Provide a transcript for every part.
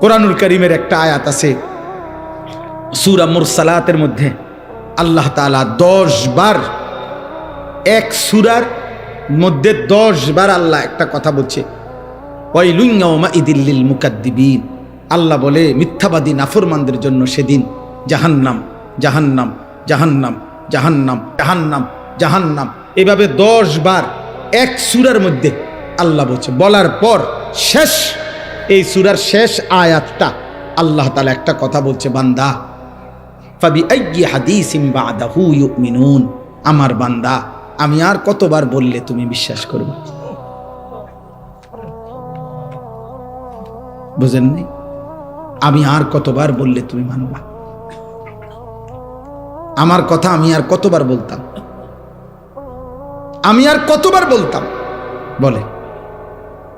কোরআনুল কারীমের একটা আয়াত আছে সূরা মুরসালাতের মধ্যে, আল্লাহ তাআলা 10 বার, এক সূরার মধ্যে 10 বার আল্লাহ একটা কথা বলছে, ওয়াইলুন ইয়াউমাইযিল লিল মুকাদ্দিবিন। আল্লাহ বলে মিথ্যাবাদী নাফরমানদের জন্য সেদিন জাহান্নাম, জাহান্নাম, জাহান্নাম, জাহান্নাম, জাহান্নাম, জাহান্নাম, এভাবে 10 বার এক সূরার মধ্যে আল্লাহ বলছে। বলার পর শেষ, এই সূরার শেষ আয়াতটা আল্লাহ তাআলা একটা কথা বলছে, বান্দা ফাবিআইয়ি হাদিসিন বা'দাহু ইউমিনুন, আমার বান্দা আমি আর কতবার বললে তুমি বিশ্বাস করবে? বুঝেননি? আমি আর কতবার বললে তুমি মানবা? আমার কথা আমি আর কতবার বলতাম? আমি আর কতবার বলতাম বলে?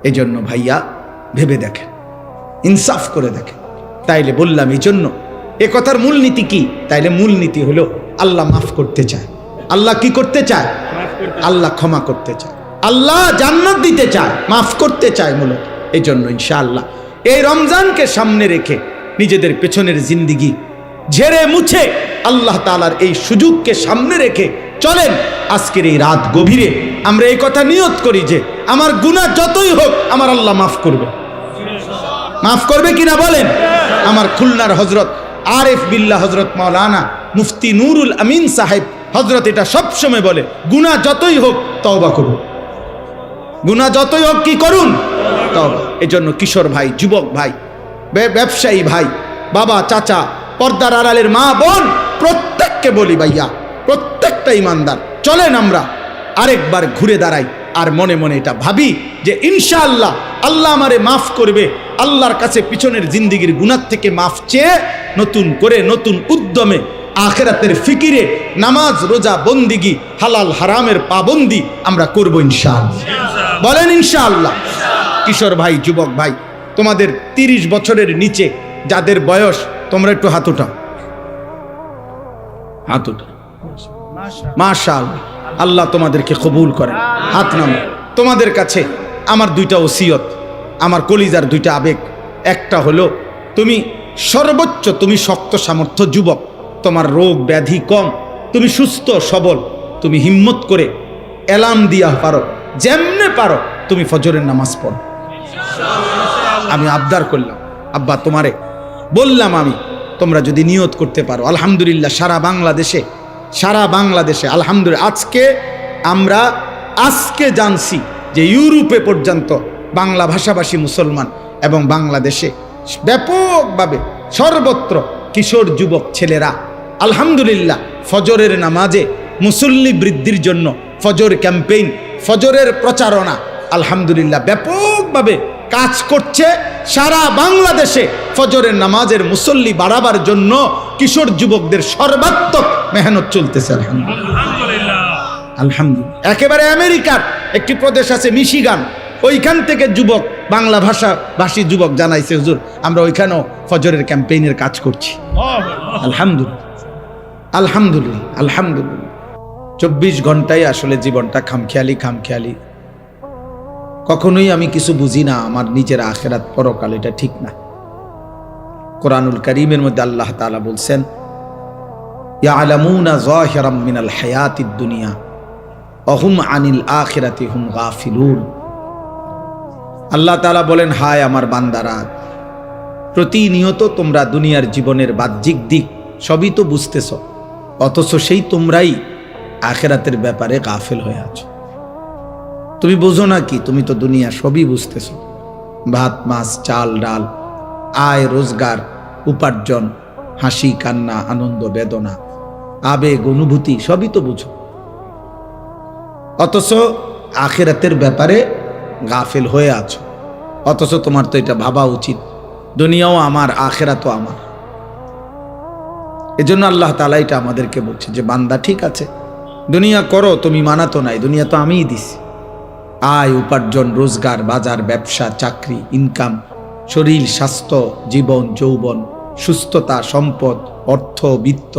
এই জন্য ভাইয়া ভেবে দেখেন, ইনসাফ করে দেখেন। তাইলে বললাম এই জন্য এ কথার মূলনীতি কি? তাইলে মূলনীতি হলো আল্লাহ মাফ করতে চায়। আল্লাহ কি করতে চায়? আল্লাহ ক্ষমা করতে চায়, আল্লাহ জান্নাত দিতে চায়, মাফ করতে চায় মূলত। এই জন্য ইনশাআল্লাহ এই রমজানকে সামনে রেখে নিজেদের পেছনের জিন্দিগি ঝেড়ে মুছে আল্লাহ তাআলার এই সুযোগকে সামনে রেখে চলেন। আজকের এই রাত গভীরে আমরা এই কথা নিয়ত করি যে আমার গুনাহ যতই হোক আমার আল্লাহ মাফ করবে। মাফ করবে কিনা বলেন? আমার খুলনার হযরত আরিফ বিল্লাহ হযরত মাওলানা মুফতি নুরুল আমিন সাহেব হযরত এটা সবসময় বলে, গুনাহ যতই হোক তওবা করুন, গুনাহ যতই হোক কি করুন? তওবা। এই জন্য কিশোর ভাই, যুবক ভাই, ব্যবসায়ী ভাই, বাবা, চাচা, পর্দার আড়ালের মা বোন, প্রত্যেককে বলি ভাইয়া, প্রত্যেকটা ইমানদার চলেন আমরা আরেকবার ঘুরে দাঁড়াই আর মনে মনে এটা ভাবি যে ইনশাআল্লাহ আল্লাহ আমারে মাফ করবে। আল্লাহর কাছে পিছনের জিন্দিগির গুনাহ থেকে মাফ চেয়ে নতুন করে নতুন উদ্যমে আখিরাতের ফিকিরে নামাজ, রোজা, বন্দিগি, হালাল হারামের পাবন্দি আমরা করব ইনশাআল্লাহ। বলেন ইনশাআল্লাহ। কিশোর ভাই, যুবক ভাই, তোমাদের 30 বছরের নিচে যাদের বয়স, তোমরা একটু হাত উঠাও, হাত উঠাও। মাশাআল্লাহ, আল্লাহ তোমাদেরকে কবুল করেন। হাত নামো। তোমাদের কাছে আমার 2টা ওসিয়ত, আমার কলিজার 2টা আবেগ। একটা হলো তুমি সর্বোচ্চ, তুমি শক্ত সামর্থ্য যুবক, তোমার রোগ ব্যাধি কম, তুমি সুস্থ সবল, তুমি হিম্মত করে এলাম দিয়া পারো, যেমনে পারো তুমি ফজরের নামাজ পড়ো। আমি আবদার করলাম, আব্বা তোমারে বললাম, আমি তোমরা যদি নিয়ত করতে পারো, আলহামদুলিল্লাহ সারা বাংলাদেশে আলহামদুলিল্লাহ আমরা আজকে জানছি যে ইউরোপে পর্যন্ত বাংলা ভাষাভাষী মুসলমান এবং বাংলাদেশে ব্যাপকভাবে সর্বত্র কিশোর যুবক ছেলেরা আলহামদুলিল্লাহ ফজরের নামাজে মুসল্লি বৃদ্ধির জন্য ফজর ক্যাম্পেইন, ফজরের প্রচারণা আলহামদুলিল্লাহ ব্যাপকভাবে কাজ করছে। সারা বাংলাদেশে ফজরের নামাজের মুসল্লি বাড়াবার জন্য কিশোর যুবকদের সর্বাত্মক মেহনত চলতেছে আলহামদুলিল্লাহ। আলহামদুলিল্লাহ। একেবারে আমেরিকার একটি প্রদেশ আছে মিশিগান, ওইখান থেকে যুবক, বাংলা ভাষী যুবক জানাইছে, হুজুর আমরা ওইখানেও ফজরের ক্যাম্পেইনের কাজ করছি। আলহামদুলিল্লাহ, আলহামদুলিল্লাহ, আলহামদুলিল্লাহ। 24 ঘন্টায় আসলে জীবনটা খামখেয়ালি। কখনোই আমি কিছু বুঝি না আমার নিজের আখিরাত পরকাল, এটা ঠিক না। কোরআনুল কারীমের মধ্যে আল্লাহ তাআলা বলছেন, ইয়ালামুনা যাহিরাম মিনাল হায়াতিদ দুনিয়া ওয়া হুম আনিল আখিরাতি হুম গাফিলুন। আল্লাহ তাআলা বলেন, হায় আমার বান্দারা, প্রতিনিয়ত তোমরা দুনিয়ার জীবনের বাহ্যিক দিক সবই তো বুঝতেছ, অথচ সেই তোমরাই আখিরাতের ব্যাপারে গাফেল হয়ে আছো। তুমি বুঝো না কি? তুমি তো দুনিয়া সবই বুঝতেছ, ভাত মাছ চাল ডাল, আয় রোজগার, উপার্জন, হাসি কান্না, আনন্দ বেদনা, আবেগ অনুভূতি সবই তো বুঝো, অথচ আখিরাতের ব্যাপারে গাফেল হয়ে আছো। অথচ তোমার তো এটা ভাবা উচিত, দুনিয়াও আমার, আখিরাতও আমার। এজন্য আল্লাহ তাআলা এটা আমাদেরকে বলছে যে বান্দা ঠিক আছে, দুনিয়া করো, তুমি মানা তো নাই, দুনিয়া তো আমিই দিছি। আয় উপার্জন, রোজগার, বাজার, ব্যবসা, চাকরি, ইনকাম, শরীর, স্বাস্থ্য, জীবন, যৌবন, সুস্থতা, সম্পদ, অর্থ, বিত্ত,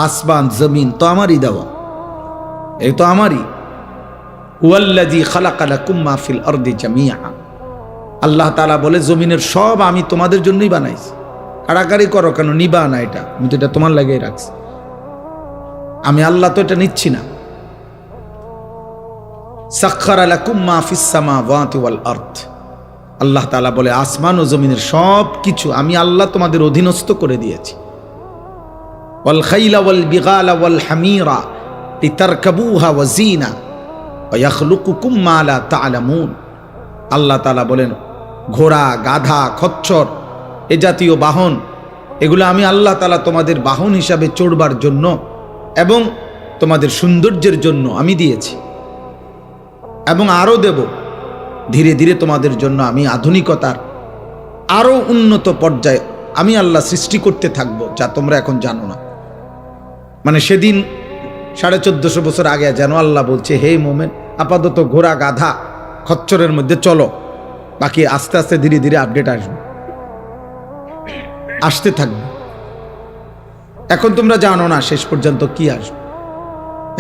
আসমান জমিন তো আমারই দেওয়া, এই তো আমারই। হুয়াল্লাযী খালাকা লাকুম মা ফিল আরদি জামিআ, আল্লাহ তাআলা বলে জমিনের সব আমি তোমাদের জন্যই বানাইছি, কাড়াকাড়ি করো কেন, নিবা না, এটা আমি তো এটা তোমার লাগিয়ে রাখছি, আমি আল্লাহ তো এটা নিচ্ছি না। সাখখারা লাকুম মা ফিস সামাওয়াতি ওয়াল আরদ, আল্লাহ তাআলা বলে আসমান ও জমিনের সব কিছু আমি আল্লাহ তোমাদের অধীনস্থ করে দিয়েছি। ওয়াল খাইলা ওয়াল বিগালা ওয়াল হামিরা লিতারকাবুহা ওয়া জিনা ওয়া ইয়াখলুকুকুম মা লা তা'লামুন, আল্লাহ তাআলা বলেন ঘোড়া, গাধা, খচ্চর এ জাতীয় বাহন, এগুলো আমি আল্লাহ তাআলা তোমাদের বাহন হিসাবে চড়বার জন্য এবং তোমাদের সৌন্দর্যের জন্য আমি দিয়েছি, এবং আরও দেব। ধীরে ধীরে তোমাদের জন্য আমি আধুনিকতার আরও উন্নত পর্যায়ে আমি আল্লাহ সৃষ্টি করতে থাকবো, যা তোমরা এখন জানো না। মানে সেদিন 1450 বছর আগে যেন আল্লাহ বলছে, হে মোমেন, আপাতত ঘোড়া, গাধা, খচ্চরের মধ্যে চলো, বাকি আস্তে আস্তে ধীরে ধীরে আপডেট আসবে, আসতে থাকবে। এখন তোমরা জানো না শেষ পর্যন্ত কি আসবে,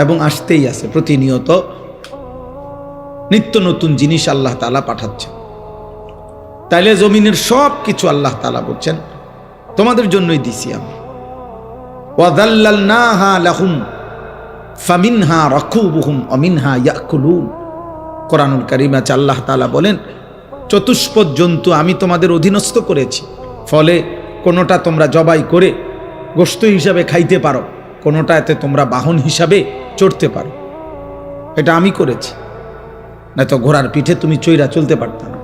এবং আসতেই আছে। প্রতিনিয়ত নিত্য নতুন জিনিস আল্লাহ তাআলা পাঠাচ্ছে। তাইলে জমিনের সব কিছু আল্লাহ তাআলা বলছেন তোমাদের জন্যই দিছি আমি। ওয়াযাল্লালনাহা লাহুম ফামিনহা রাকুবুহুম ওয়া মিনহা ইয়াকুলুন, কোরআনুল কারীমে আছে আল্লাহ তাআলা বলেন চতুষ্পদ জন্তু আমি তোমাদের অধীনস্থ করেছি, ফলে কোনোটা তোমরা জবাই করে গোশত হিসাবে খাইতে পারো, কোনোটাতে তোমরা বাহন হিসাবে চড়তে পারো, এটা আমি করেছি। না তো ঘোড়ার পিঠে তুমি চৈরা চলতে পারত না,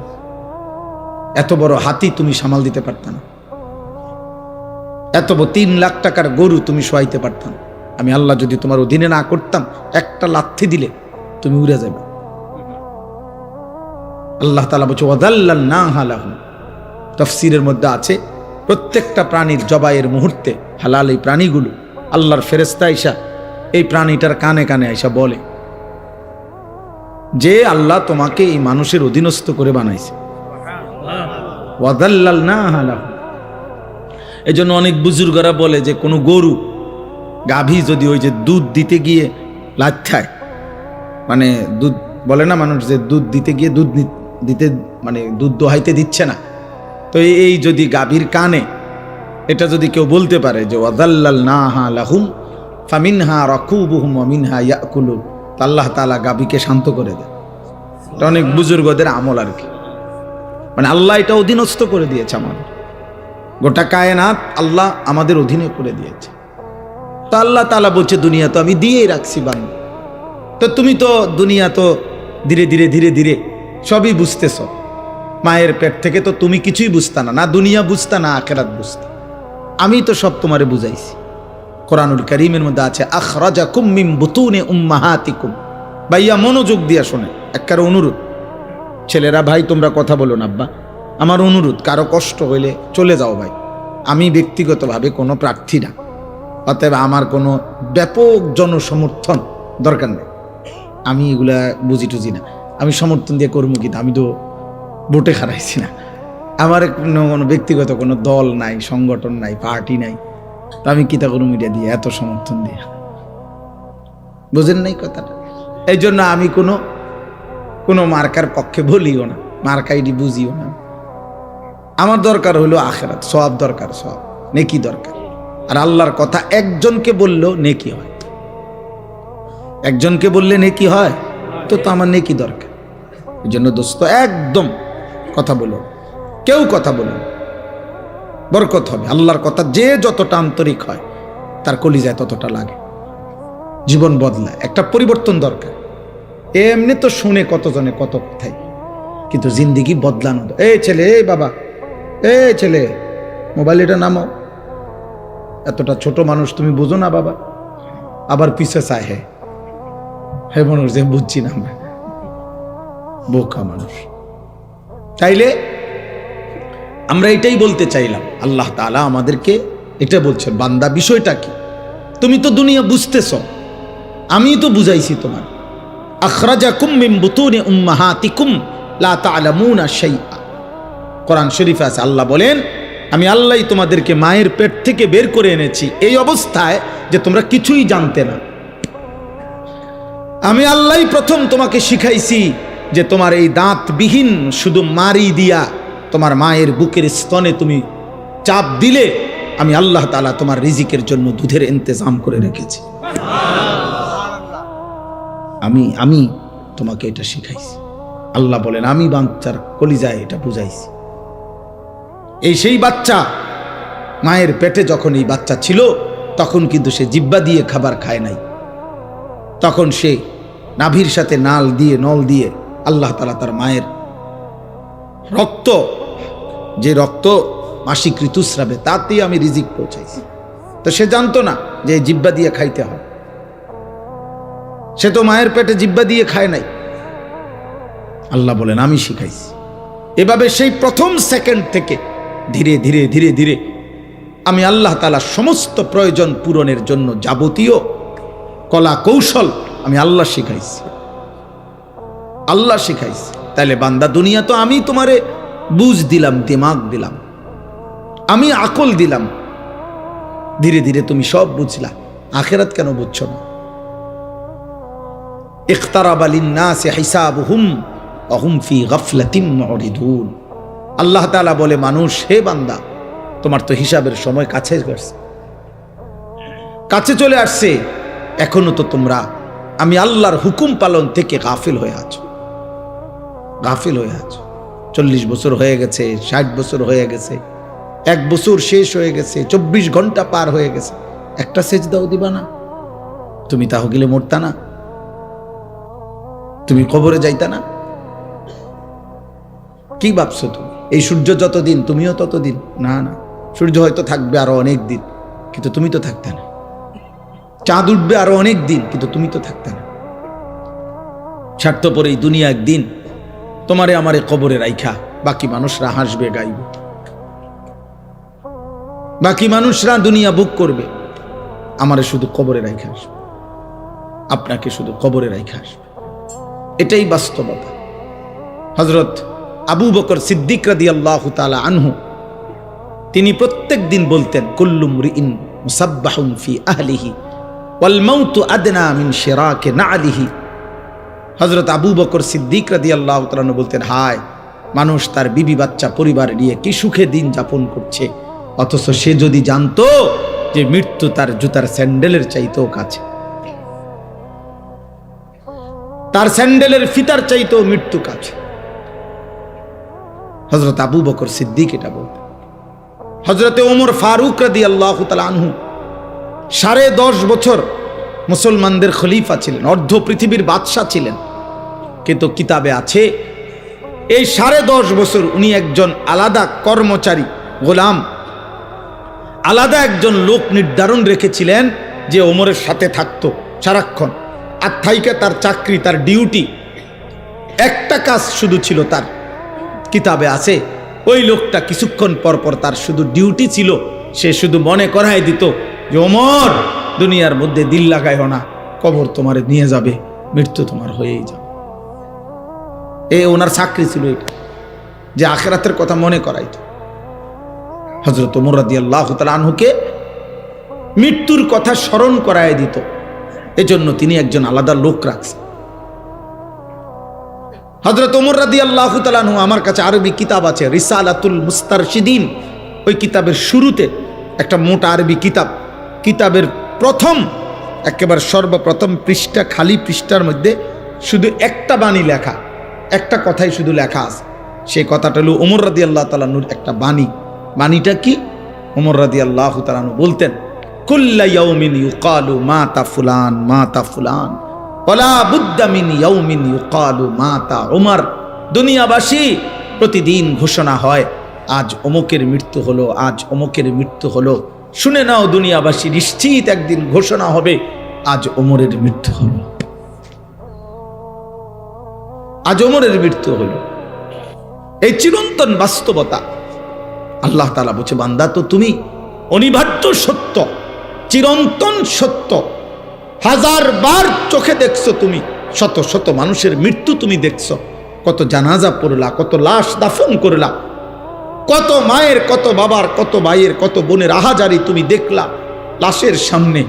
এত বড় হাতি তুমি সামাল দিতে পারত না, এত বড় 3 লাখ টাকার গরু তুমি শোয়াইতে পারত না। আমি আল্লাহ যদি তোমার অধীনে না করতাম, একটা লাথি দিলে তুমি উড়ে যাবে। আল্লাহ তাআলা বলছে ওয়াযাল্লালনাহা লাহুম, তাফসীরের মধ্যে আছে প্রত্যেকটা প্রাণীর জবাইয়ের মুহূর্তে হালাল এই প্রাণীগুলো আল্লাহর ফেরেশতা আইসা এই প্রাণীটার কানে কানে আইসা বলে যে আল্লাহ তোমাকে এই মানুষের অধীনস্থ করে বানাইছে। ওয়াযাল্লালনাহা লাহুম, এই জন্য অনেক বুজুর্গরা বলে যে কোনো গরু, গাভী যদি ওই যে দুধ দিতে গিয়ে লাথ্যায়, মানে দুধ বলে না মানুষ যে দুধ দিতে গিয়ে দুধ দিতে মানে দুধ দোহাইতে দিচ্ছে না, তো এই যদি গাভীর কানে এটা যদি কেউ বলতে পারে যে ওয়াযাল্লালনাহা লাহুম ফামিনহা রাকুবুহুম ওয়া মিনহা ইয়াকুলুন, আল্লাহ তাআলা গাভীকে শান্ত করে দেয়। এটা অনেক বুজুর্গদের আমল আর কি, মানে আল্লাহ এটা অধীনস্থ করে দিয়েছে আমাদের, গোটা কায়নাত আল্লাহ আমাদের অধীনে করে দিয়েছে। তো আল্লাহ তাআলা বলছে দুনিয়া তো আমি দিয়েই রাখছি বান্দা, তো তুমি তো দুনিয়া তো ধীরে ধীরে ধীরে ধীরে সবই বুঝতেছ। মায়ের পেট থেকে তো তুমি কিছুই বুঝতা না, না দুনিয়া বুঝতা না আখিরাত বুঝতা, আমি তো সব তোমারে বুঝাইছি। কোরআনুল কারীমের মধ্যে আছে আখরাজাকুম মিন বুতুনি উম্মাহাতিকুম। ভাইয়া মনোযোগ দিয়া শোনে, একবার অনুরোধ, ছেলেরা ভাই তোমরা কথা বলো না, আব্বা আমার অনুরোধ, কারো কষ্ট হইলে চলে যাও ভাই, আমি ব্যক্তিগতভাবে কোনো প্রার্থী না, অতএব আমার কোনো ব্যাপক জনসমর্থন দরকার নেই, আমি এগুলা বুঝি টুজি না, আমি সমর্থন দিয়ে করবো কি, আমি তো ভোটে হারাইছি না, আমার কোনো ব্যক্তিগত কোনো দল নাই, সংগঠন নাই, পার্টি নাই, তো আমি কিতা করবো মিডিয়া দিয়ে এত সমর্থন দিয়ে, বুঝেন নাই কথাটা? এই জন্য আমি কোনো মার্কার পক্ষে বলিও না, মার্কাইডি বুঝিও না। আমার দরকার হলো আখিরাত, সওয়াব দরকার, সওয়াব নেকি দরকার। আর আল্লাহর কথা একজনকে বললেও নেকি হয়, একজনকে বললে নেকি হয়, তো আমার নেকি দরকার। এই জন্য দোস্ত একদম কথা বলো, কেউ কথা বলো, বরকত হবে। আল্লাহর কথা যে যতটা আন্তরিক হয় তার কলিজায় ততটা লাগে, জীবন বদলায়, একটা পরিবর্তন দরকার। এমনি তো শুনে কতজনে কত কথাই, কিন্তু জিন্দিগি বদলানো। এই ছেলে, এই বাবা, এই ছেলে মোবাইল এটা নামাও, এতটা ছোট মানুষ তুমি বুঝো না বাবা, আবার পিছে চায় হে মানুষ যে বুঝছি না আমরা, বোকা মানুষ। তাইলে আমরা এটাই বলতে চাইলাম, আল্লাহ তাআলা আমাদেরকে এটা বলছেন, বান্দা বিষয়টা কি, তুমি তো দুনিয়া বুঝতেছ, আমি তো বুঝাইছি তোমার। আখরাজাকুম মিন বুতুনি উম্মাহাতিকুম লা তা'লামুনা শাইআ, কোরআন শরীফে আছে, আল্লাহ বলেন আমি আল্লাহই তোমাদেরকে মায়ের পেট থেকে বের করে এনেছি এই অবস্থায় যে তোমরা কিছুই জানতে না। আমি আল্লাহই প্রথম তোমাকে শিখাইছি যে তোমার এই দাঁতবিহীন শুধু মারি দিয়া তোমার মায়ের বুকের স্তনে তুমি চাপ দিলে আমি আল্লাহ তাআলা তোমার রিজিকের জন্য দুধের ইন্তজাম করে রেখেছি। আমি তোমাকে এটা শিখাইছি। আল্লাহ বলেন আমি বাচ্চার কলিজায় এটা বুঝাইছি। এই সেই বাচ্চা মায়ের পেটে যখন এই বাচ্চা ছিল তখন কিন্তু সে জিহ্বা দিয়ে খাবার খায় নাই, তখন সে নাভির সাথে নল দিয়ে আল্লাহ তাআলা তার মায়ের রক্ত, যে রক্ত মাসিক ঋতুস্রাবে তাতেই আমি রিজিক পৌঁছাইছি। তো সে জানতো না যে জিহ্বা দিয়ে খাইতে হয়, সে তো মায়ের পেটে জিহ্বা দিয়ে খায় নাই। আল্লাহ বলেন আমি শিখাইছি। এভাবে সেই প্রথম সেকেন্ড থেকে ধীরে ধীরে ধীরে ধীরে আমি আল্লাহ তাআলা সমস্ত প্রয়োজন পূরণের জন্য যাবতীয় কলা কৌশল আমি আল্লাহ শিখাইছি, আল্লাহ শিখাইছি। তাইলে বান্দা দুনিয়া তো আমি তোমারে বুঝ দিলাম, দিমাগ দিলাম, আমি আকল দিলাম, ধীরে ধীরে তুমি সব বুঝলা। আখিরাত কেন বুঝছো না? ইখতারাবা লিন-নাসি হিসাবুহুম ওয়া হুম ফি গাফলাতিন মুরিদুন। আল্লাহ তাআলা বলে, মানুষ, হে বান্দা, তোমার তো হিসাবের সময় কাছে চলে আসছে, এখনো তো তোমরা আমি আল্লাহর হুকুম পালন থেকে গাফিল হয়ে আছো। 40 বছর হয়ে গেছে, 60 বছর হয়ে গেছে, 1 বছর শেষ হয়ে গেছে, 24 ঘন্টা পার হয়ে গেছে, একটা সেজদাও দিবা না? তুমি তাহ গেলে মরতা না? তুমি কবরে যাইতা না? কি ভাবছো তুমি? এই সূর্য যতদিন তুমিও ততদিন? না, সূর্য হয়তো থাকবে আরো অনেক দিন, কিন্তু তুমি তো থাকতে না। চাঁদ উঠবে আরো অনেক দিন, কিন্তু তুমি তো থাকতে না। স্বার্থপর এই দুনিয়া একদিন তোমারে আমারে কবরে রাইখা বাকি মানুষরা হাসবে গাইবে, বাকি মানুষরা দুনিয়া বুক করবে, আমারে শুধু কবরে রাইখা আসবে, আপনাকে শুধু কবরে রাইখা আসবে। এটাই বাস্তবতা। হযরত আবু বকর সিদ্দিক রাদিয়াল্লাহু তাআলা আনহু তিনি প্রত্যেক দিন বলতেন, কুল্লু মুরিইন মুসাব্বাহুন ফি আহলিহি ওয়াল মাউতু আদনা মিন শিরাকি নালিহি। হযরত আবু বকর সিদ্দিক রাদিয়াল্লাহু তাআলা আনহু বলতেন, হায় মানুষ তার বিবি বাচ্চা পরিবার নিয়ে কি সুখে দিন যাপন করছে, অথচ সে যদি জানতো যে মৃত্যু তার জুতার স্যান্ডেলের চাইতেও কাছে, তার স্যান্ডেলের ফিতার চাইতেও মৃত্যু কাছে। হযরত আবু বকর সিদ্দিক এটা বলতেন। হযরতে ওমর ফারুক রাদিয়াল্লাহু তাআলা আনহু 10.5 বছর মুসলমানদের খলিফা ছিলেন, অর্ধ পৃথিবীর বাদশা ছিলেন, কিন্তু কিতাবে আছে এই 10.5 বছর উনি একজন আলাদা কর্মচারী, গোলাম, আলাদা একজন লোক নির্ধারণ রেখেছিলেন যে ওমরের সাথে থাকতো সারাক্ষণ। আর থাইকা তার চাকরি, তার ডিউটি, একটা কাজ শুধু ছিল তার। কিতাবে আছে ওই লোকটা কিছুক্ষণ পর পর তার শুধু ডিউটি ছিল, সে শুধু মনে করাই দিত যে ওমর, দুনিয়ার মধ্যে দিল লাগাইও না, কবর তোমার নিয়ে যাবে, মৃত্যু তোমার হয়েই যাবে। ওনার চাকরি ছিল এটা, যে আখিরাতের কথা মনে করাইত। হযরত ওমর রাদিয়াল্লাহু তাআলা আনহুকে মৃত্যুর কথা স্মরণ করায় দিত, এজন্য তিনি একজন আলাদা লোক রাখছেন। হযরত ওমর রাদিয়াল্লাহু তাআলা আনহু, আমার কাছে আরবি কিতাব আছে রিসালাতুল মুস্তারশিদিন, ওই কিতাবের শুরুতে একটা মোটা আরবি কিতাব, কিতাবের একেবারে সর্বপ্রথম পৃষ্ঠা, খালি পৃষ্ঠার মধ্যে শুধু একটা বাণী লেখা, একটা কথাই শুধু লেখা আছে। সেই কথাটা হলো ওমর রাদিয়াল্লাহু তাআলা আনহুর একটা বাণী। বাণীটা কি? ওমর রাদিয়াল্লাহু তাআলা আনহু বলতেন, কুল্লা ইয়াউমিন ইউকালু মাতা ফুলান মাতা ফুলান ওয়ালা বুদ্দা মিন ইয়াউমিন ইউকালু মাতা ওমর। দুনিয়াবাসী প্রতিদিন ঘোষণা হয়, আজ অমুকের মৃত্যু হলো, আজ অমুকের মৃত্যু হলো। শুনে নাও দুনিয়াবাসী, নিশ্চিত একদিন ঘোষণা হবে, আজ ওমরের মৃত্যু হলো, আজ ওমরের মৃত্যু হলো। এই চিরন্তন বাস্তবতা। আল্লাহ তাআলা বলছে, বান্দা তো তুমি অনিবার্য সত্য, চিরন্তন সত্য, 1000 বার চোখে দেখছো তুমি, শত শত মানুষের মৃত্যু তুমি দেখছো, কত জানাজা পড়লা, কত লাশ দাফন করলা, কত মায়ের, কত বাবার, কত ভাইয়ের, কত বোনের আহাজারি তুমি দেখলা লাশের সামনে,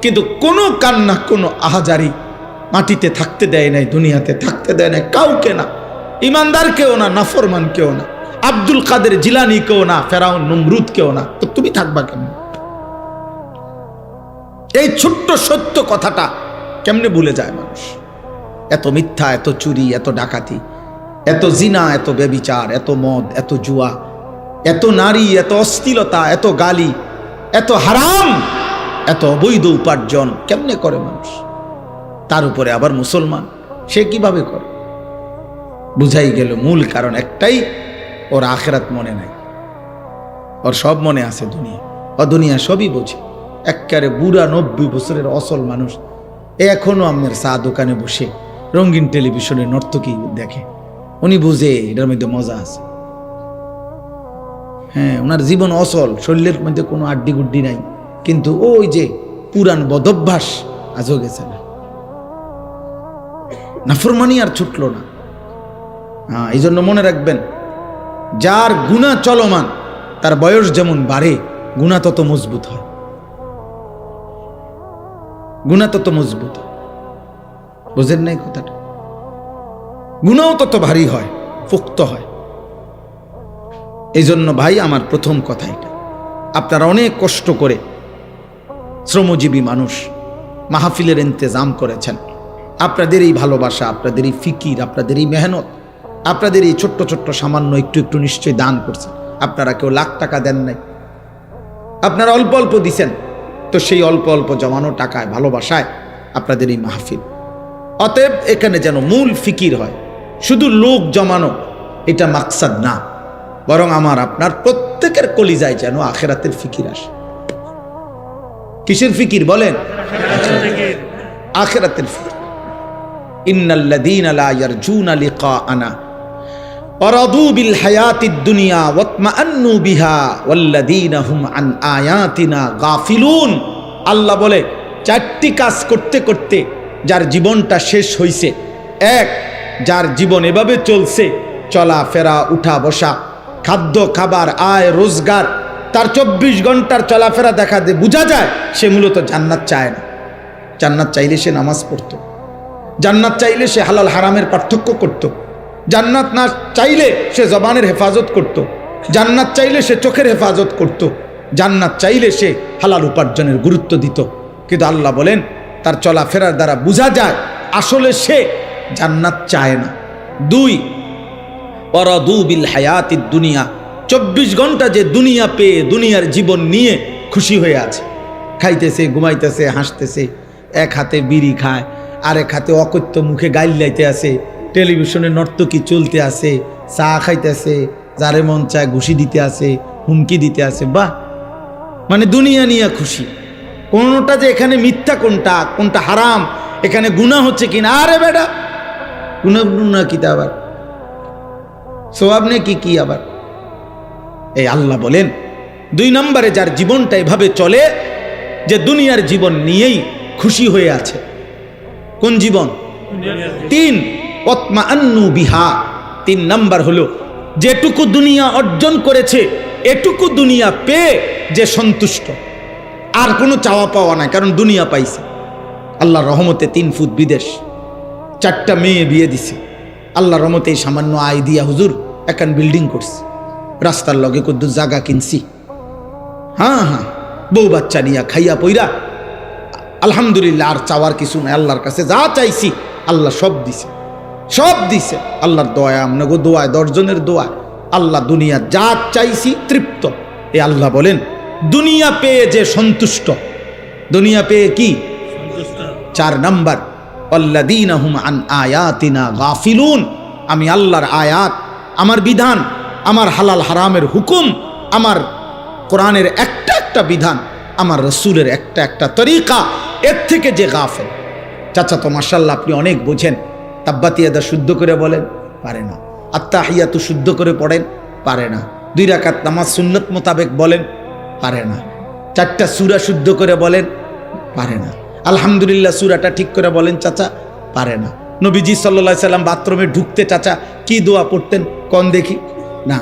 কিন্তু কোনো কান্না, কোনো আহাজারি মাটিতে থাকতে দেয় নাই, দুনিয়াতে থাকতে দেয় নাই কাউকে না, ইমানদার কেউ না, নাফরমান কেউ না, আব্দুল কাদের জিলানি কেউ না, ফেরাউন নমরুদ কেউ না, তো তুমি থাকবা কেমন? এই ছোট্ট সত্য কথাটা কেমনে ভুলে যায় মানুষ? এত মিথ্যা, এত চুরি, এত ডাকাতি, এত জিনা, এত ব্যভিচার, এত মদ, এত জুয়া, এত নারী, এত অশ্লীলতা, এত গালি, এত হারাম, এত অবৈধ উপার্জন কেমনে করে মানুষ? তার উপরে আবার মুসলমান, সে কিভাবে করে? বুঝাই গেল মূল কারণ একটাই, ওর আখেরাত মনে নাই, ওর সব মনে আছে দুনিয়া, ও দুনিয়া সবই বোঝে। একেবারে বুড়া 90 বছরের অসল মানুষ এখনো আপনার চা দোকানে বসে রঙিন টেলিভিশনে নর্তকী দেখে, উনি বুঝে এটার মধ্যে মজা আছে। হ্যাঁ, ওনার জীবন অসল, শরীরের মধ্যে কোনো আড্ডি গুড্ডি নাই, কিন্তু ওই যে পুরান বদভ্যাস আজও গেছে না, নাফরমানি আর ছুটলো না। হ্যাঁ, এই জন্য মনে রাখবেন, যার গুনাহ চলমান তার বয়স যেমন বাড়ে গুনাহ তত মজবুত হয়, গুনাহ তত মজবুত হয়। বুঝেন নাই কথাটা? গুনাহ তত ভারী হয়, পোক্ত হয়। এই জন্য ভাই আমার প্রথম কথা এটা, আপনারা অনেক কষ্ট করে শ্রমজীবী মানুষ মাহফিলের ইন্তেজাম করেছেন, আপনাদের এই ভালোবাসা, আপনাদের এই ফিকির, আপনাদের এই মেহনত, আপনাদের এই ছোট্ট ছোট্ট সামান্য একটু একটু নিশ্চয়ই দান করছেন। আপনারা কেউ লাখ টাকা দেন নাই, আপনারা অল্প অল্প দিছেন, তো সেই অল্প অল্প জমানো টাকায়, ভালোবাসায় আপনাদের এই মাহফিল। অতএব এখানে যেন মূল ফিকির হয়, শুধু লোক জমানো এটা মাকসাদ না, বরং আমার আপনার প্রত্যেকের কলিজায় যেন আখিরাতের ফিকির আসে। কিসের ফিকির বলেন? আখিরাতের ফিকির। ইন্নাল্লাযীনা লা ইয়ারজুনা লিকাআনা ওয়ারাদু বিল হায়াতিদ দুনিয়া ওয়াতমাআন্নু বিহা ওয়াল্লাযীনা হুম আন আয়াতিনা গাফিলুন। আল্লাহ বলে, চারটি কাজ করতে করতে যার জীবনটা শেষ হইছে, এক, যার জীবন এভাবে চলছে, চলা ফেরা, উঠা বসা, খাদ্য খাবার, আয় রোজগার, তার 24 ঘন্টার চলাফেরা দেখা দিয়ে বোঝা যায় সে মূলত জান্নাত চায় না। জান্নাত চাইলে সে নামাজ পড়তো, জান্নাত চাইলে সে হালাল হারামের পার্থক্য করত, জান্নাত না চাইলে সে জবানের হেফাজত করত, জান্নাত চাইলে সে চোখের হেফাজত করত, জান্নাত চাইলে সে হালাল উপার্জনের গুরুত্ব দিত। কিন্তু আল্লাহ বলেন, তার চলাফেরার দ্বারা বোঝা যায় আসলে সে জান্নাত চায় না। দুই, ওয়ারাদু বিল হায়াতিদ দুনিয়া, 24 ঘন্টা যে দুনিয়া পেয়ে দুনিয়ার জীবন নিয়ে খুশি হয়ে আছে, খাইতেছে, ঘুমাইতেছে, হাসতেছে, এক হাতে বিড়ি খায়, আরেক হাতে অকথ্য মুখে গাইল লাইতে আছে, টেলিভিশনে নর্তকী চলতে আছে, চা খাইতেছে, যারে মন চায় ঘুষি দিতে আছে, হুমকি দিতে আছে। বাহ, মানে দুনিয়া নিয়ে খুশি। কোনটা যে এখানে মিথ্যা, কোনটা কোনটা হারাম, এখানে গুনাহ হচ্ছে কিনা, আরে বেটা গুনাহ কিতা আবার, সওয়াব নে কি আবার। এই আল্লাহ বলেন, 2 নম্বরে যার জীবনটা এভাবে চলে যে দুনিয়ার জীবন নিয়েই খুশি হয়ে আছে। কোন জীবন? 3, ওয়াতমাআন্নু বিহা, 3 নাম্বার হলো যেটুকু দুনিয়া অর্জন করেছে এটুকু দুনিয়া পেয়ে যে সন্তুষ্ট, আর কোনো চাওয়া পাওয়া নাই, কারণ দুনিয়া পাইছে। আল্লাহর রহমতে 3 ফুট বিদেশ, 4টা মেয়ে বিয়ে দিছে, আল্লাহর রহমতে এই সামান্য আয় দিয়া হুজুর এখন বিল্ডিং করছে, রাস্তার লগে কদ্দু জায়গা কিনছি, হ্যাঁ হ্যাঁ, বউ বাচ্চা নিয়া খাইয়া পইরা আলহামদুলিল্লাহ, আর চাওয়ার কিছু নাই। আল্লাহর কাছে যা চাইছি আল্লাহ সব দিছে, সব দিছে। আল্লাহর দোয়া, আমনাগো দোয়ায়, 10 জনের দোয়ায় আল্লাহ দুনিয়া যা চাইছি তৃপ্ত। এ আল্লাহ বলেন, দুনিয়া পেয়ে যে সন্তুষ্ট, দুনিয়া পেয়ে কি সন্তুষ্ট। 4 নাম্বার, আল্লাযীনা হুম আন আয়াতিনা গাফিলুন, আমি আল্লাহর আয়াত, আমার বিধান, আমার হালাল হারামের হুকুম, আমার কোরআনের একটা একটা বিধান, আমার রসুলের একটা একটা তরিকা, এর থেকে যে গাফেল। চাচা তো মাশাআল্লাহ আপনি অনেক বোঝেন, তাব্বাতিয়াদা শুদ্ধ করে বলেন, পারে না। আত্তাহিয়াতু শুদ্ধ করে পড়েন, পারে না। 2 রাকাত নামাজ সুন্নত মোতাবেক বলেন, পারে না। 4টা সূরা শুদ্ধ করে বলেন, পারে না। আলহামদুলিল্লাহ সূরাটা ঠিক করে বলেন চাচা, পারে না। নবীজি সাল্লাল্লাহু আলাইহি সাল্লাম বাথরুমে ঢুকতে চাচা কি দোয়া পড়তেন কোন দেখি? না।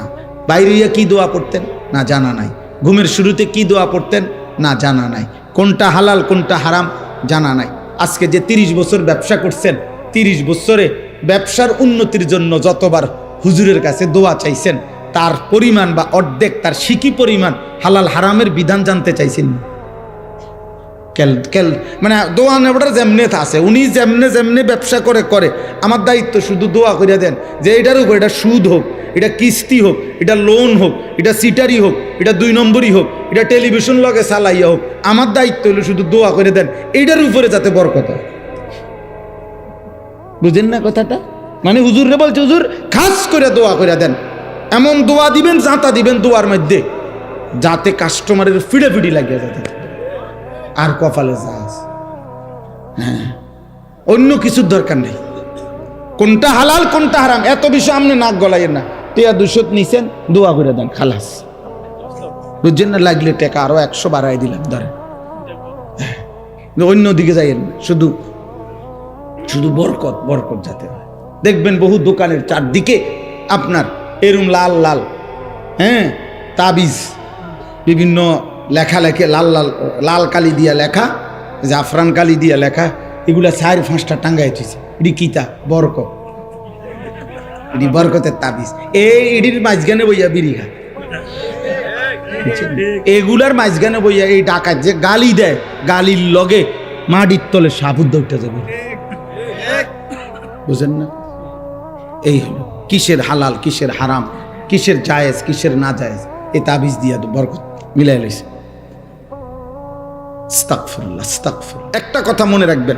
বাইরে কি দোয়া পড়তেন? না, জানা নাই। ঘুমের শুরুতে কি দোয়া পড়তেন? না, জানা নাই। কোনটা হালাল কোনটা হারাম জানা নাই। আজকে যে 30 বছর ব্যবসা করছেন, 30 বছরে ব্যবসার উন্নতির জন্য যতবার হুজুরের কাছে দোয়া চাইছেন, তার পরিমাণ বা অর্ধেক, তার সিকি পরিমাণ হালাল হারামের বিধান জানতে চাইছেন না। মানে দোয়া নেওয়াটার যেমনে আছে, উনি যেমনে যেমনে ব্যবসা করে আমার দায়িত্ব শুধু দোয়া করে দেন যে এটার উপর, এটা সুদ হোক, এটা কিস্তি হোক, এটা লোন হোক, এটা সিটারি হোক, এটা 2 নম্বরই হোক, এটা টেলিভিশন লগে চালাইয়া হোক, আমার দায়িত্ব হলো শুধু দোয়া করে দেন এইটার উপরে যাতে বরকত হয়। বুঝেন না কথাটা? মানে হুজুরে বলছে, হুজুর খাস করে দোয়া করে দেন, এমন দোয়া দিবেন, জাঁতা দিবেন দোয়ার মধ্যে যাতে কাস্টমারের ফিড়ে লাগিয়ে যেতে আর কপালে যাস। হ্যাঁ, অন্য কিছুর দরকার নেই। কোনটা হালাল কোনটা হারাম এত বিষয় আপনি নাক গলাইয়েন না। টিয়া 200 নিছেন, দোয়া করে দেন, খালাস। বুঝছেন না? লাগলে টাকা আরো 100 বাড়াই দিলাম, ধরেন। অন্য দিকে যাইয়েন না, শুধু শুধু বরকত বরকত যাতে হয়। দেখবেন বহু দোকানের চারদিকে আপনার এরম লাল লাল, হ্যাঁ, তাবিজ, বিভিন্ন লেখালেখি, লাল লাল লাল কালি দিয়া লেখা, জাফরান কালি দিয়া লেখা, এগুলা 4-5টা টাঙ্গাই থইছে। এটি কিতা? বরকত। এটি বরকতের তাবিজ। এটির মাঝখানে বইয়া বিড়ি খায়, এগুলার মাঝখানে বইয়া এই ডাকাত যে গালি দেয়, গালির লগে মাটির তলে সাবুদ্ধ উঠে যাবে। বুঝেন না? এই হলো কিসের হালাল কিসের হারাম, কিসের জায়েজ কিসের না জায়েজ, এই তাবিজ দিয়া বরকত মিলাই লইছে। আস্তাগফিরুল্লাহ, আস্তাগফিরুল্লাহ। একটা কথা মনে রাখবেন,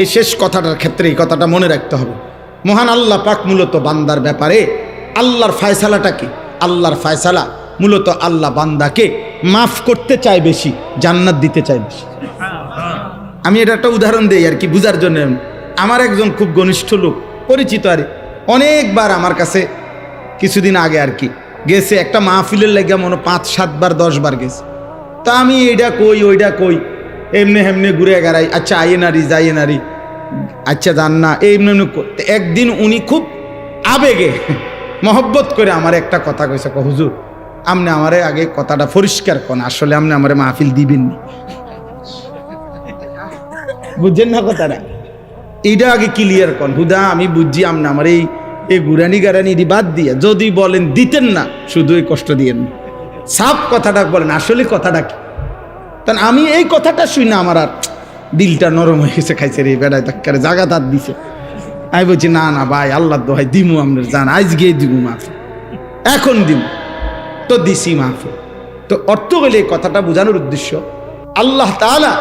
এই শেষ কথাটার ক্ষেত্রে এই কথাটা মনে রাখতে হবে। মহান আল্লাহ পাক মূলত বান্দার ব্যাপারে, আল্লাহর ফায়সালাটা কি? আল্লাহর ফায়সালা মূলত আল্লাহ বান্দাকে মাফ করতে চায় বেশি, জান্নাত দিতে চায় বেশি। আমি এটা একটা উদাহরণ দেই আর কি বুঝার জন্য। আমার একজন খুব ঘনিষ্ঠ লোক, পরিচিত, আর অনেকবার আমার কাছে কিছুদিন আগে আর কি গেছে, একটা মাহফিলের লেগে মনে 5-7 বার 10 বার গেছে। তা আমি এইটা কই ওইটা কই, এমনি হেমনি ঘুরে গেড়াই, আচ্ছা আইয়ে নারী যাইয়ে নারী, আচ্ছা জান না, এমনি একদিন উনি খুব আবেগে মহব্বত করে আমার একটা কথা কইছে, হুজুর আপনি আমারে আগে কথাটা পরিষ্কার করেন, আসলে আপনি আমারে মাহফিল দিবেননি। বুঝছেন না কথাটা? এইটা আগে ক্লিয়ার করেন। হুদা আমি বুঝছি আপনি আমার এই গুরানি গারানি বাদ দিয়ে যদি বলেন দিতেন না, শুধু এই কষ্ট দিয়েন না, সাফ কথাটা বলেন, আসলে কথাটা কি। কারণ আমি এই কথাটা শুই না আমার আর দিলটা নরম হয়ে গেছে, খাইছে রে বেড়ায় তাক্কারে জাগা তার দিছে। আমি বলছি না না ভাই, আল্লাহ দোহাই দিমু, আপনার জান আজ গিয়ে দিব মাহফিল, এখন দিব তো দিছি মাহফিল। তো অর্থ হলে এই কথাটা বোঝানোর উদ্দেশ্য, আল্লাহ তাআলা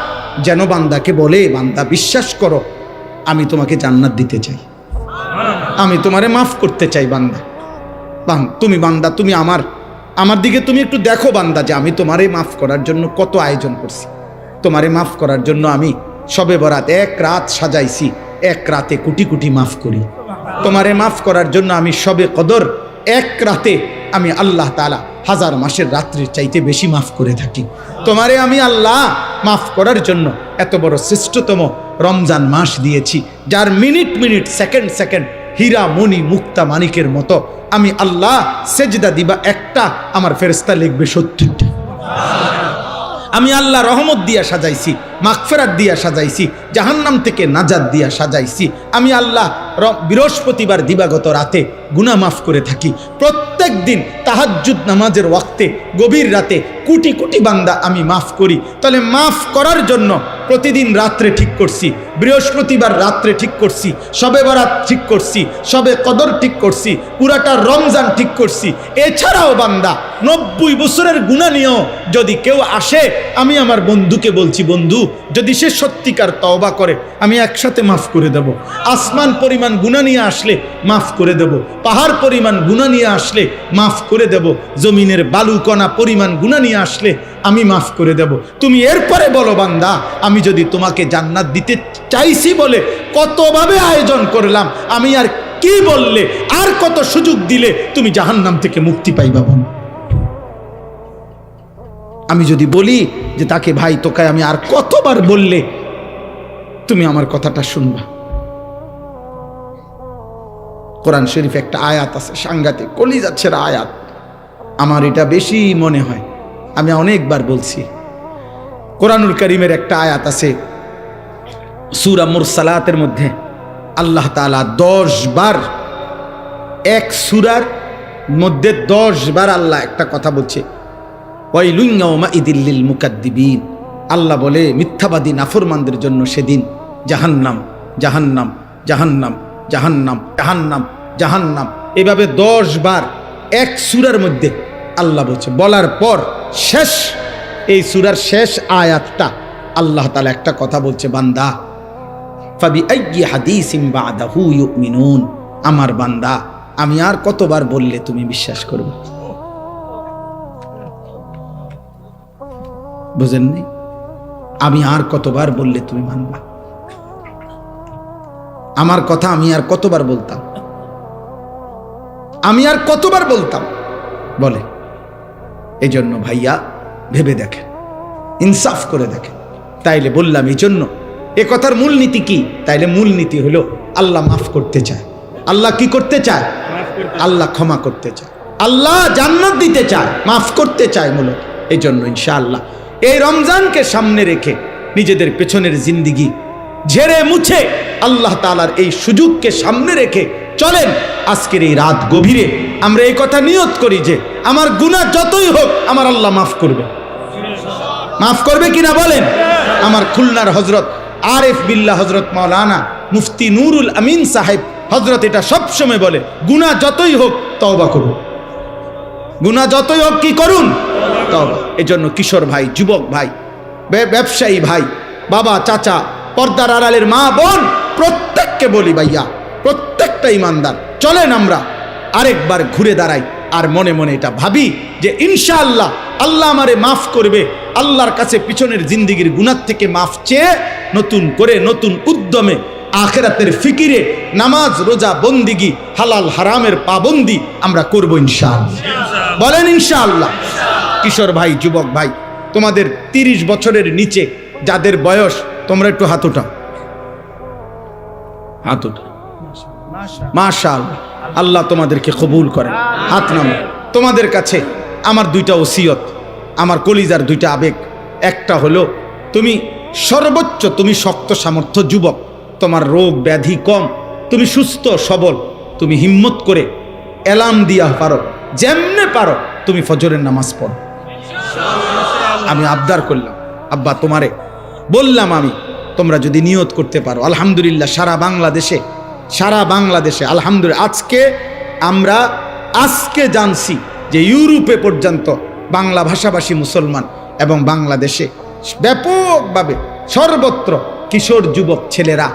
যেন বান্দাকে বলে, বান্দা বিশ্বাস করো আমি তোমাকে জান্নাত দিতে চাই, আমি তোমারে মাফ করতে চাই। বান্দা তুমি বান্দা, তুমি আমার দিকে তুমি একটু দেখো বান্দা, যে আমি তোমারে মাফ করার জন্য কত আয়োজন করছি। তোমারে মাফ করার জন্য আমি শবে বরাত 1 রাত সাজাইছি, 1 রাতে কোটি কোটি মাফ করি। তোমারে মাফ করার জন্য আমি শবে কদর 1 রাতে আমি আল্লাহ তাআলা 1000 মাসের রাত্রির চাইতে বেশি মাফ করে থাকি। তোমারে আমি আল্লাহ মাফ করার জন্য এত বড় শ্রেষ্ঠতম রমজান মাস দিয়েছি, যার মিনিট মিনিট সেকেন্ড সেকেন্ড হীরা মণি মুক্তা মানিকের মতো আমি আল্লাহ সেজদা দিবা একটা, আমার ফেরেশতা লিখবে 70টা। আমি আল্লাহ রহমত দিয়া সাজাইছি, মাগফিরাত দিয়া সাজাইছি, জাহান্নাম থেকে নাজাত দিয়া সাজাইছি। আমি আল্লাহ বৃহস্পতিবার দিবাগত রাতে গুনাহ মাফ করে থাকি। প্রত্যেক দিন তাহাজ্জুদ নামাজের ওয়াক্তে গভীর রাতে কোটি কোটি বান্দা আমি মাফ করি। তাহলে মাফ করার জন্য প্রতিদিন রাত্রে ঠিক করছি, বৃহস্পতিবার রাত্রে ঠিক করছি, শবে বরাত ঠিক করছি, শবে কদর ঠিক করছি, পুরাটা রমজান ঠিক করছি। এছাড়াও বান্দা 90 বছরের গুনাহ নিয়েও যদি কেউ আসে, আমি আমার বন্ধুকে বলছি, বন্ধু যদি সে সত্যিকার তওবা করে আমি একসাথে মাফ করে দেব। আসমান পরিমাণ গুনাহ নিয়ে আসলে মাফ করে দেব, পাহাড় পরিমাণ গুনাহ নিয়ে আসলে মাফ করে দেব, জমিনের বালুকণা পরিমাণ গুনাহ নিয়ে আসলে আমি মাফ করে দেব। তুমি এরপরে বলো বান্দা, আমি যদি তোমাকে জান্নাত দিতে চাইছি বলে কতভাবে আয়োজন করলাম, আমি আর কি বললে, আর কত সুযোগ দিলে তুমি জাহান্নাম থেকে মুক্তি পাইবা। বল, আমি যদি বলি যে তাকে ভাই তোকে আমি আর কতবার বললে তুমি আমার কথাটা শুনবা। কোরআন শরীফ একটা আয়াত আছে, সাংঘাতিক কলিজা ছেঁড়া আয়াত, আমার এটা বেশি মনে হয়, আমি অনেকবার বলছি। কোরআনুল কারীমের একটা আয়াত আছে, সূরা মুরসালাতের মধ্যে আল্লাহ তাআলা 10 বার, এক সূরার মধ্যে 10 বার আল্লাহ একটা কথা বলছে, ওয়াইলুন ইয়াউমাইযিল লিল মুকাদ্দিবিন। আল্লাহ বলে মিথ্যাবাদী নাফরমানদের জন্য সেদিন জাহান্নাম, জাহান্নাম, জাহান্নাম, জাহান্নাম, জাহান্নাম, জাহান্নাম, এভাবে 10 বার এক সূরার মধ্যে আল্লাহ বলছে। বলার পর শেষ, এই সূরার শেষ আয়াতটা আল্লাহ তাআলা একটা কথা বলছে, বান্দা ফাবিআইয়ি হাদিসিন বা'দাহু ইউমিনুন, আমার বান্দা আমি আর কতবার বললে তুমি বিশ্বাস করবে? বুঝেননি? আমি আর কতবার বললে তুমি মানবা? আমার কথা আমি আর কতবার বলতাম? আমি আর কতবার বলতাম বলে? এই জন্য ভাইয়া ভেবে দেখেন, ইনসাফ করে দেখেন। তাইলে বললাম এই জন্য এ কথার মূলনীতি কি? তাইলে মূলনীতি হলো আল্লাহ মাফ করতে চায়। আল্লাহ কি করতে চায়? আল্লাহ ক্ষমা করতে চায়, আল্লাহ জান্নাত দিতে চায়, মাফ করতে চায় মূলত। এই জন্য ইনশাআল্লাহ এই রমজানকে সামনে রেখে নিজেদের পেছনের জিন্দিগি ঝেড়ে মুছে আল্লাহ তাআলার এই সুযোগকে সামনে রেখে চলেন। আজকের এই রাত গভীরে আমরা এই কথা নিয়ত করি যে আমার গুনাহ যতই হোক আমার আল্লাহ মাফ করবে। মাফ করবে কিনা বলেন? আমার খুলনার হযরত আরিফ বিল্লাহ হযরত মাওলানা মুফতি নুরুল আমিন সাহেব হযরত এটা সবসময় বলে, গুনাহ যতই হোক তওবা করুন, গুনাহ যতই হোক কি করুন? তওবা। এজন্য কিশোর ভাই, যুবক ভাই, ব্যবসায়ী ভাই, বাবা, চাচা, পর্দার আড়ালের মা বোন, প্রত্যেককে বলি ভাইয়া, প্রত্যেকটা ইমানদার চলেন আমরা আরেকবার ঘুরে দাঁড়াই আর মনে মনে এটা ভাবি যে ইনশাআল্লাহ আল্লাহ আমারে মাফ করবে। আল্লাহর কাছে পিছনের জিন্দেগির গুনাহ থেকে মাফ চেয়ে নতুন করে নতুন উদ্যমে আখিরাতের ফিকিরে নামাজ, রোজা, বন্দিগি, হালাল হারামের পাবন্দি আমরা করব ইনশাআল্লাহ। বলেন ইনশাআল্লাহ। কিশোর ভাই, যুবক ভাই, তোমাদের 30 বছরের নিচে যাদের বয়স, তোমরা একটু হাত উঠাও, হাত উঠাও। মাশাআল্লাহ, আল্লাহ তোমাদেরকে কবুল করেন। হাত নামো। তোমাদের কাছে আমার 2টা ওসিয়ত, আমার কলিজার 2টা আবেগ। একটা হলো তুমি সর্বোচ্চ, তুমি শক্ত সামর্থ্য যুবক, তোমার রোগ ব্যাধি কম, তুমি সুস্থ সবল, তুমি হিম্মত করে এলাম দিয়া পারো, যেমনে পারো তুমি ফজরের নামাজ পড়ো। আমি আবদার করলাম, আব্বা তোমারে বললাম, আমি তোমরা যদি নিয়ত করতে পারো, আলহামদুলিল্লাহ সারা বাংলাদেশে আলহামদুলিল্লাহ আমরা আজকে জানছি যে ইউরোপে পর্যন্ত বাংলা ভাষাভাষী মুসলমান এবং বাংলাদেশে ব্যাপকভাবে সর্বত্র কিশোর যুবক ছেলেরা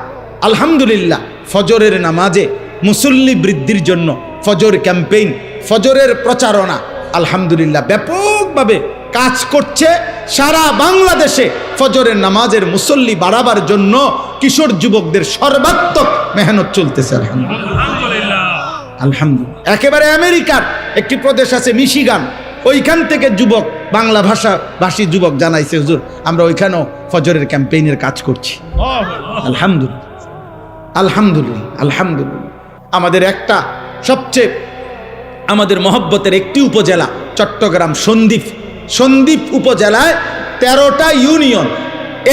আলহামদুলিল্লাহ ফজরের নামাজে মুসল্লি বৃদ্ধির জন্য ফজর ক্যাম্পেইন, ফজরের প্রচারণা আলহামদুলিল্লাহ ব্যাপকভাবে কাজ করছে। সারা বাংলাদেশে ফজরের নামাজের মুসল্লি বাড়াবার জন্য কিশোর যুবকদের সর্বাত্মক মেহনত চলতেছে আলহামদুলিল্লাহ। আলহামদুলিল্লাহ। একেবারে আমেরিকার একটি প্রদেশ আছে মিশিগান, ওইখান থেকে যুবক, বাংলা ভাষী যুবক জানাইছে, হুজুর আমরা ওইখানেও ফজরের ক্যাম্পেইনের কাজ করছি। আলহামদুলিল্লাহ, আলহামদুলিল্লাহ, আলহামদুলিল্লাহ। আমাদের একটা সবচেয়ে আমাদের মহব্বতের একটি উপজেলা চট্টগ্রাম সন্দ্বীপ উপজেলায় 13টা ইউনিয়ন,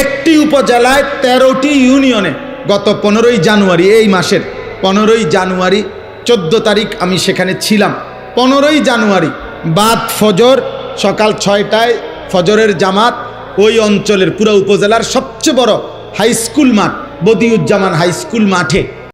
একটি উপজেলায় 13টি ইউনিয়নে গত 15ই জানুয়ারি, এই মাসের 15ই জানুয়ারি 14 তারিখ আমি সেখানে ছিলাম। 15ই জানুয়ারি বাদ ফজর সকাল 6টায় ফজরের জামাত ওই অঞ্চলের পুরো উপজেলার সবচেয়ে বড় হাই স্কুল মাঠ বদিউজ্জামান হাই স্কুল মাঠে